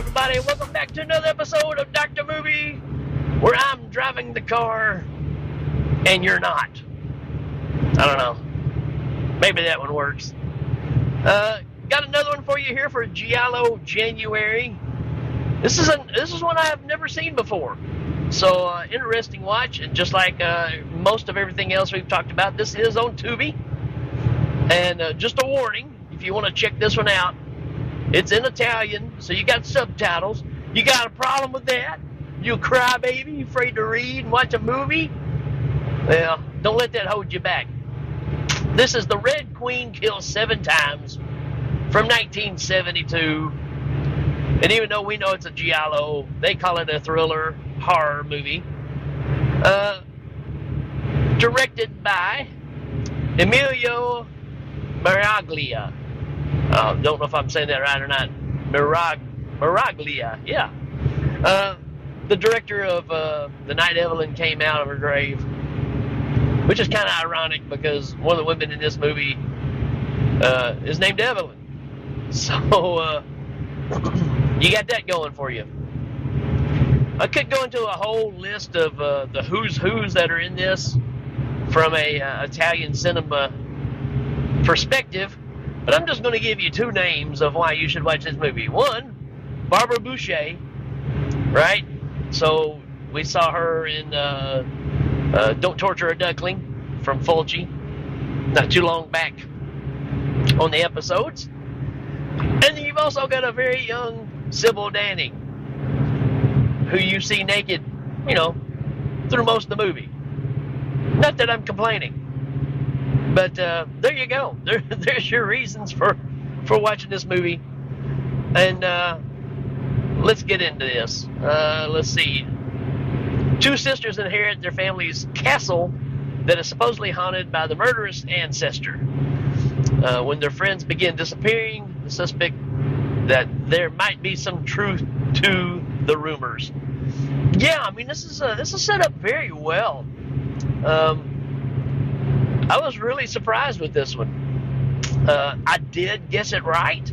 everybody. Welcome back to another episode of Dr. Movie, where I'm driving the car and you're not. I don't know. Maybe that one works. Got another one for you here for Giallo January. This is one I have never seen before. So, interesting watch. And just like most of everything else we've talked about, this is on Tubi. And just a warning, if you want to check this one out, it's in Italian, so you got subtitles. You got a problem with that? You a crybaby, afraid to read and watch a movie? Well, don't let that hold you back. This is The Red Queen Kills 7 Times from 1972. And even though we know it's a giallo, they call it a thriller horror movie. Directed by Emilio Miraglia. Don't know if I'm saying that right or not. Miraglia, yeah. The director of The Night Evelyn Came Out of Her Grave, which is kind of ironic because one of the women in this movie is named Evelyn. So you got that going for you. I could go into a whole list of the who's that are in this from a Italian cinema perspective, but I'm just going to give you 2 names of why you should watch this movie. One, Barbara Boucher, right? So we saw her in Don't Torture a Duckling from Fulci not too long back on the episodes. And then you've also got a very young Sybil Danning, who you see naked, through most of the movie. Not that I'm complaining. But there you go. There's your reasons for watching this movie. And let's get into this. Let's see. 2 sisters inherit their family's castle that is supposedly haunted by the murderous ancestor. When their friends begin disappearing, the suspect that there might be some truth to the rumors. Yeah, I mean, this is set up very well. I was really surprised with this one. I did guess it right.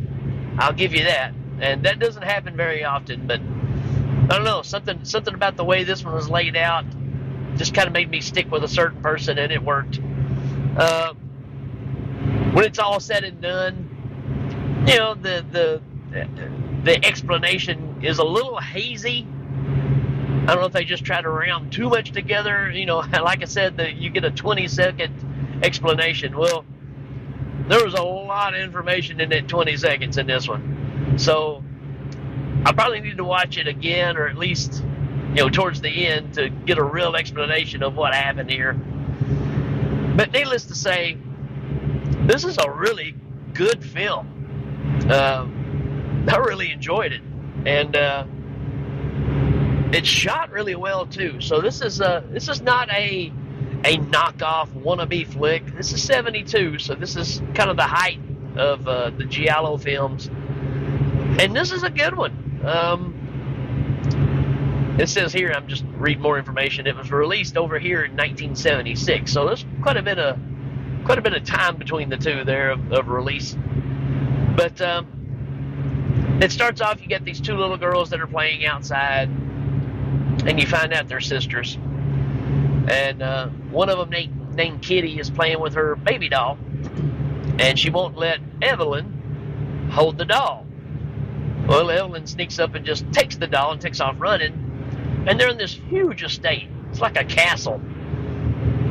I'll give you that. And that doesn't happen very often, but I don't know, something about the way this one was laid out just kind of made me stick with a certain person, and it worked. When it's all said and done, the explanation is a little hazy. I don't know if they just try to ram too much together. Like I said, you get a 20-second explanation. Well, there was a lot of information in that 20 seconds in this one. So I probably need to watch it again, or at least, towards the end to get a real explanation of what happened here. But needless to say, this is a really good film. I really enjoyed it. And it's shot really well too. So this is not a knockoff wannabe flick. This is 72, so this is kind of the height of the giallo films, and this is a good one. It says here, I'm just reading more information. It was released over here in 1976, so there's quite a bit of time between the two there of release. But it starts off, you get these 2 little girls that are playing outside, and you find out they're sisters. And one of them, named Kitty, is playing with her baby doll, and she won't let Evelyn hold the doll. Well, Evelyn sneaks up and just takes the doll and takes off running, and they're in this huge estate. It's like a castle.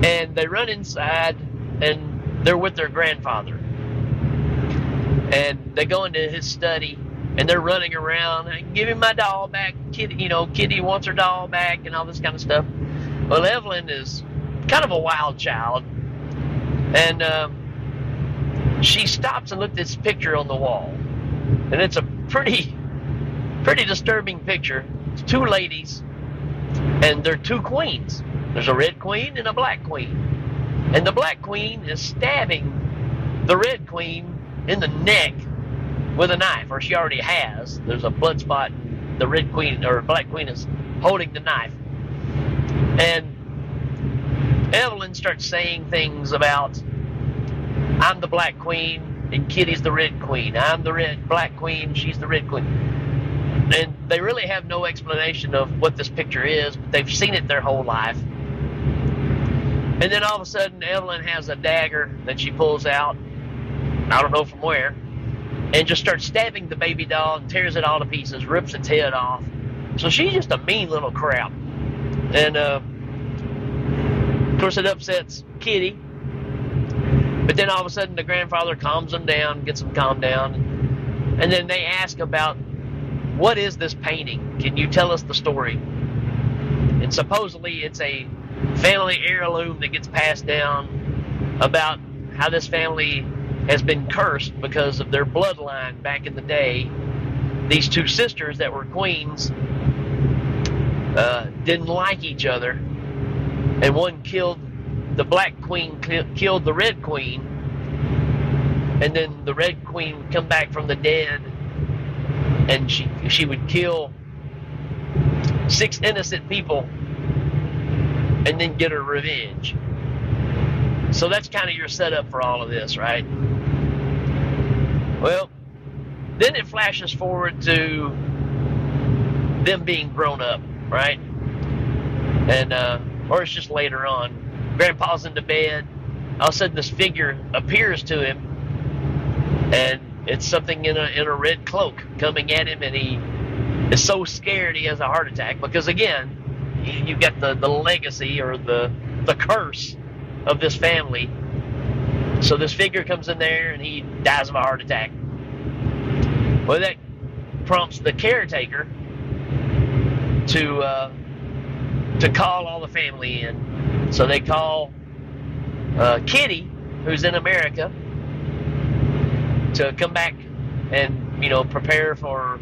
And they run inside, and they're with their grandfather. And they go into his study, and they're running around, and give him my doll back. Kitty wants her doll back, and all this kind of stuff. Well, Evelyn is kind of a wild child, and she stops and looks at this picture on the wall, and it's a pretty disturbing picture. It's 2 ladies, and they're 2 queens. There's a red queen and a black queen, and the black queen is stabbing the red queen in the neck with a knife, or she already has. There's a blood spot. The red queen or black queen is holding the knife. And Evelyn starts saying things about, I'm the black queen and Kitty's the red queen. I'm the black queen, she's the red queen. And they really have no explanation of what this picture is, but they've seen it their whole life. And then all of a sudden, Evelyn has a dagger that she pulls out, I don't know from where, and just starts stabbing the baby doll and tears it all to pieces, rips its head off. So she's just a mean little crap. And, of course, it upsets Kitty. But then all of a sudden, the grandfather calms them down, gets them calmed down. And then they ask about, what is this painting? Can you tell us the story? And supposedly it's a family heirloom that gets passed down about how this family has been cursed because of their bloodline back in the day. These two sisters that were queens didn't like each other, and one killed the black queen, killed the red queen, and then the red queen would come back from the dead, and she would kill 6 innocent people and then get her revenge. So that's kind of your setup for all of this, right? Well, then it flashes forward to them being grown up, right? And or it's just later on. Grandpa's into bed. All of a sudden, this figure appears to him, and it's something in a red cloak coming at him, and he is so scared he has a heart attack because, again, you got the legacy or the curse of this family. So this figure comes in there, and he dies of a heart attack. Well, that prompts the caretaker to call all the family in. So they call Kitty, who's in America, to come back and, prepare for,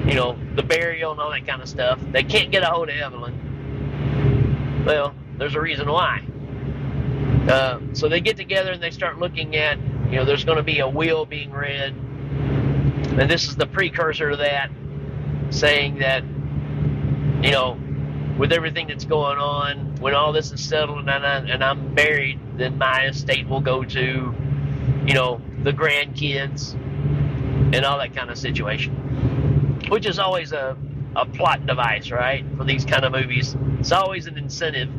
the burial and all that kind of stuff. They can't get a hold of Evelyn. Well, there's a reason why. So they get together and they start looking at, there's going to be a will being read. And this is the precursor to that, saying that, with everything that's going on, when all this is settled and I'm buried, then my estate will go to, the grandkids and all that kind of situation. Which is always a plot device, right, for these kind of movies. It's always an incentive.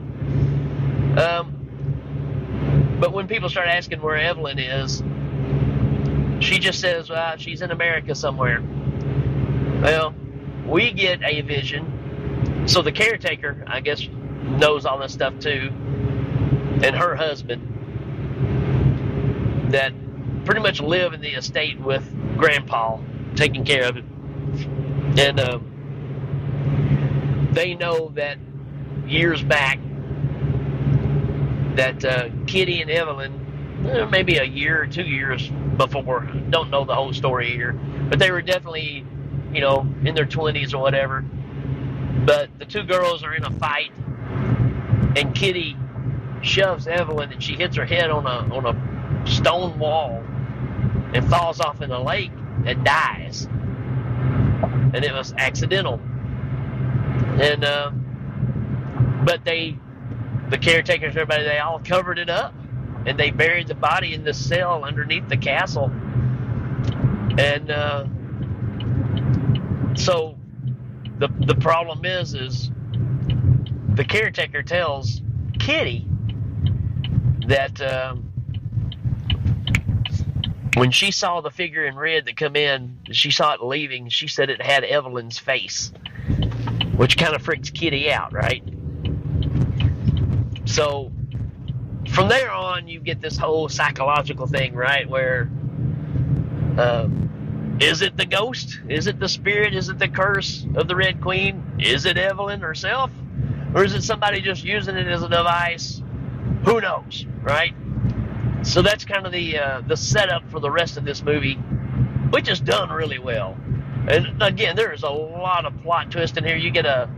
But when people start asking where Evelyn is, she just says, well, she's in America somewhere. Well, we get a vision. So the caretaker, I guess, knows all this stuff too, and her husband, that pretty much live in the estate with Grandpa, taking care of it. And they know that years back that Kitty and Evelyn, maybe a year or 2 years before, don't know the whole story here, but they were definitely, in their 20s or whatever. But the two girls are in a fight, and Kitty shoves Evelyn, and she hits her head on a stone wall and falls off in the lake and dies. And it was accidental. And but the caretakers, everybody, they all covered it up, and they buried the body in this cell underneath the castle. And so the problem is the caretaker tells Kitty that when she saw the figure in red that come in, she saw it leaving, she said it had Evelyn's face, which kind of freaks Kitty out, right? So from there on, you get this whole psychological thing, right, where is it the ghost? Is it the spirit? Is it the curse of the Red Queen? Is it Evelyn herself? Or is it somebody just using it as a device? Who knows, right? So that's kind of the setup for the rest of this movie, which is done really well. And again, there is a lot of plot twist in here. You get a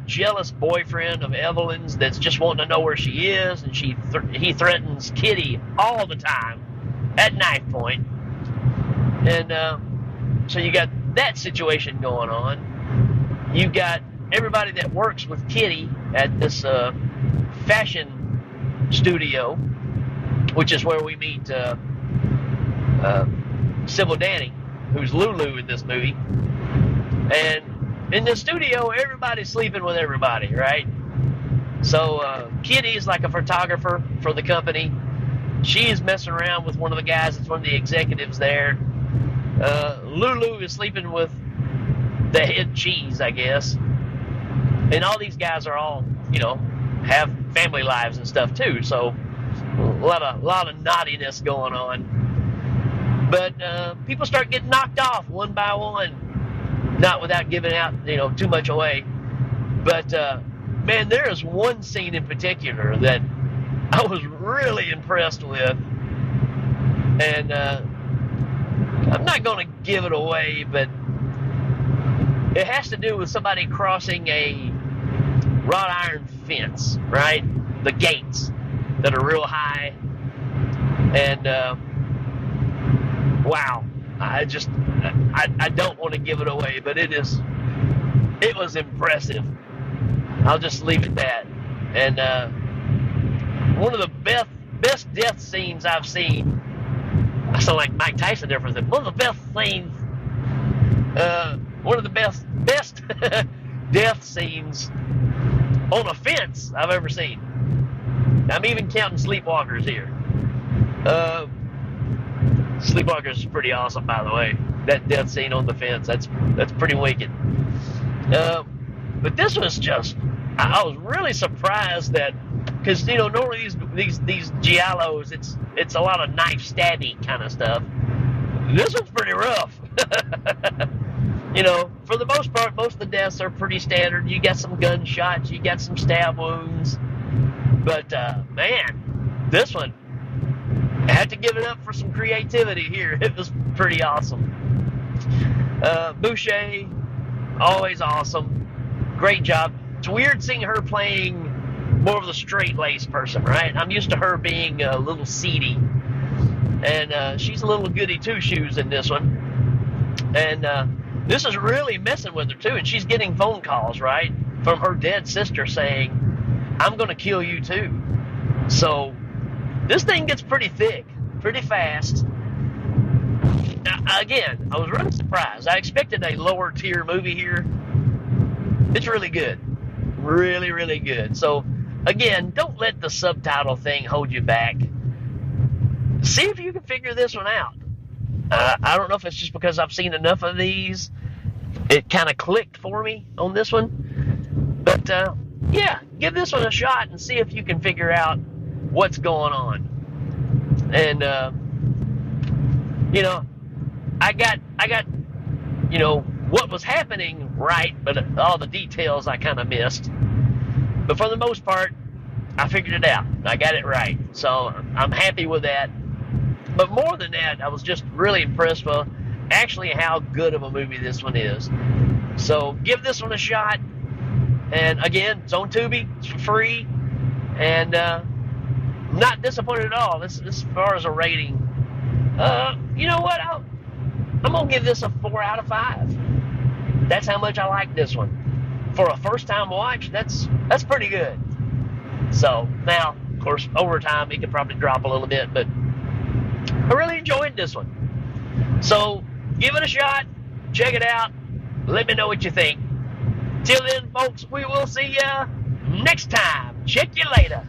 jealous boyfriend of Evelyn's that's just wanting to know where she is, and he threatens Kitty all the time at knife point. And so you got that situation going on. You got everybody that works with Kitty at this fashion studio, which is where we meet Sybil Danning. who's Lulu in this movie. And in the studio, everybody's sleeping with everybody, right? So Kitty's like a photographer for the company. She is messing around with one of the guys that's one of the executives there. Lulu is sleeping with the head cheese, I guess. And all these guys are all, have family lives and stuff too. So a lot of naughtiness going on. But people start getting knocked off one by one, not without giving out, too much away. But man, there is one scene in particular that I was really impressed with, and I'm not going to give it away, but it has to do with somebody crossing a wrought iron fence, right? The gates that are real high, and wow, I don't want to give it away, but it was impressive. I'll just leave it at that. And one of the best death scenes I've seen. I sound like Mike Tyson there for a second. One of the best scenes. One of the best death scenes on a fence I've ever seen. I'm even counting Sleepwalkers here. Sleepwalkers is pretty awesome, by the way. That death scene on the fence, that's pretty wicked. But this was just, I was really surprised that, because normally these giallos, it's a lot of knife stabby kind of stuff. This one's pretty rough. For the most part, most of the deaths are pretty standard. You got some gunshots, you got some stab wounds, but man, this one, I had to give it up for some creativity here. It was pretty awesome. Boucher, always awesome. Great job. It's weird seeing her playing more of the straight-laced person, right? I'm used to her being a little seedy. And she's a little goody two-shoes in this one. And this is really messing with her, too. And she's getting phone calls, right, from her dead sister saying, I'm going to kill you, too. So this thing gets pretty thick, pretty fast. Now, again, I was really surprised. I expected a lower-tier movie here. It's really good. Really, really good. So, again, don't let the subtitle thing hold you back. See if you can figure this one out. I don't know if it's just because I've seen enough of these. It kind of clicked for me on this one. But, yeah, give this one a shot and see if you can figure out what's going on. And, I got what was happening right, but all the details I kind of missed. But for the most part, I figured it out. I got it right. So I'm happy with that. But more than that, I was just really impressed with actually how good of a movie this one is. So give this one a shot. And again, it's on Tubi. It's for free. And I'm not disappointed at all. This as far as a rating. You know what? I'm going to give this a 4 out of 5. That's how much I like this one. For a first-time watch, that's pretty good. So, now, of course, over time, it could probably drop a little bit, but I really enjoyed this one. So, give it a shot. Check it out. Let me know what you think. Till then, folks, we will see ya next time. Check you later.